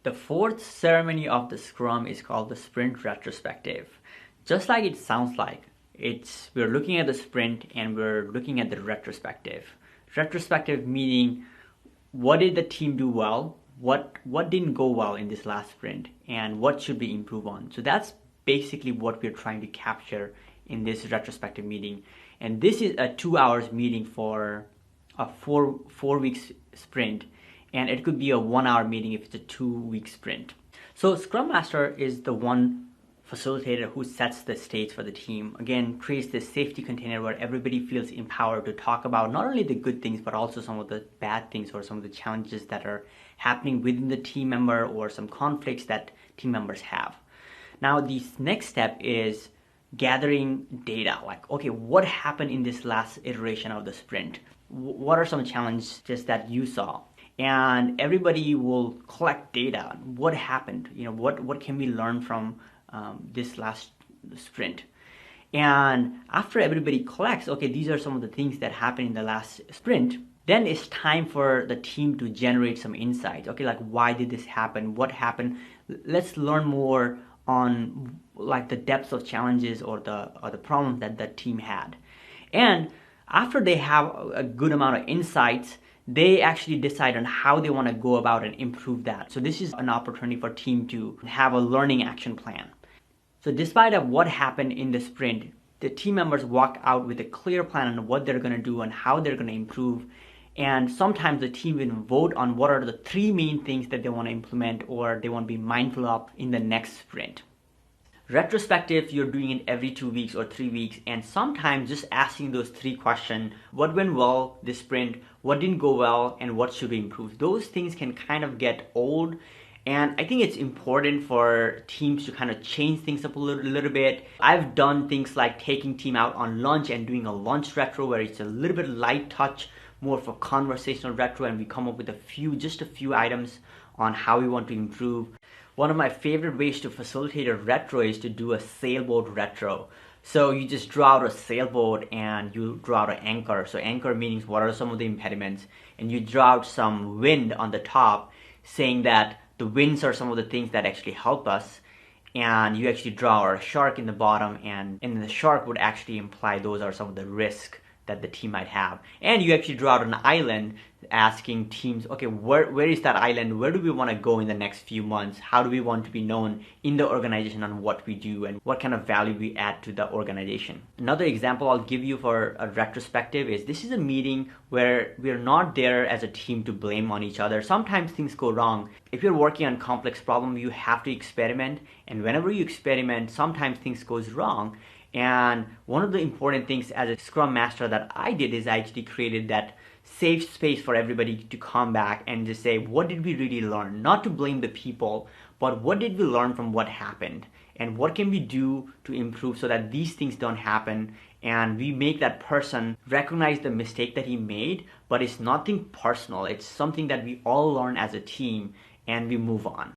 The fourth ceremony of the Scrum is called the Sprint Retrospective. Just like it sounds like, we're looking at the sprint and we're looking at the retrospective. Retrospective meaning, what did the team do well? What didn't go well in this last sprint, and what should we improve on? So that's basically what we're trying to capture in this retrospective meeting. And this is a 2 hours meeting for a four weeks sprint, and it could be a 1 hour meeting if it's a 2 week sprint. So Scrum Master is the one facilitator who sets the stage for the team. Again, creates this safety container where everybody feels empowered to talk about not only the good things, but also some of the bad things or some of the challenges that are happening within the team member or some conflicts that team members have. Now, the next step is gathering data. Like, okay, what happened in this last iteration of the sprint? What are some challenges that you saw? And everybody will collect data. What happened? What can we learn from this last sprint? And after everybody collects, okay, these are some of the things that happened in the last sprint, then it's time for the team to generate some insights. Okay, like, why did this happen? What happened? Let's learn more on like the depths of challenges or the problems that the team had. And after they have a good amount of insights, they actually decide on how they want to go about and improve that. So this is an opportunity for team to have a learning action plan. So despite of what happened in the sprint, the team members walk out with a clear plan on what they're going to do and how they're going to improve. And sometimes the team will vote on what are the 3 main things that they want to implement or they want to be mindful of in the next sprint. Retrospective, you're doing it every 2 weeks or 3 weeks, and sometimes just asking those 3 questions: what went well this sprint, what didn't go well, and what should we improve? Those things can kind of get old, and I think it's important for teams to kind of change things up a little bit. I've done things like taking team out on lunch and doing a lunch retro where it's a little bit light touch, more of a conversational retro, and we come up with just a few items on how we want to improve. One of my favorite ways to facilitate a retro is to do a sailboat retro. So you just draw out a sailboat and you draw out an anchor. So anchor means what are some of the impediments, and you draw out some wind on the top, saying that the winds are some of the things that actually help us, and you actually draw a shark in the bottom, and the shark would actually imply those are some of the risks that the team might have. And you actually draw out an island, asking teams, okay, where is that island? Where do we want to go in the next few months? How do we want to be known in the organization on what we do and what kind of value we add to the organization? Another example I'll give you for a retrospective is this is a meeting where we're not there as a team to blame on each other. Sometimes things go wrong. If you're working on complex problem, you have to experiment, and whenever you experiment, sometimes things goes wrong. And one of the important things as a Scrum Master that I did is I actually created that safe space for everybody to come back and just say, what did we really learn? Not to blame the people, but what did we learn from what happened? And what can we do to improve so that these things don't happen? And we make that person recognize the mistake that he made, but it's nothing personal. It's something that we all learn as a team and we move on.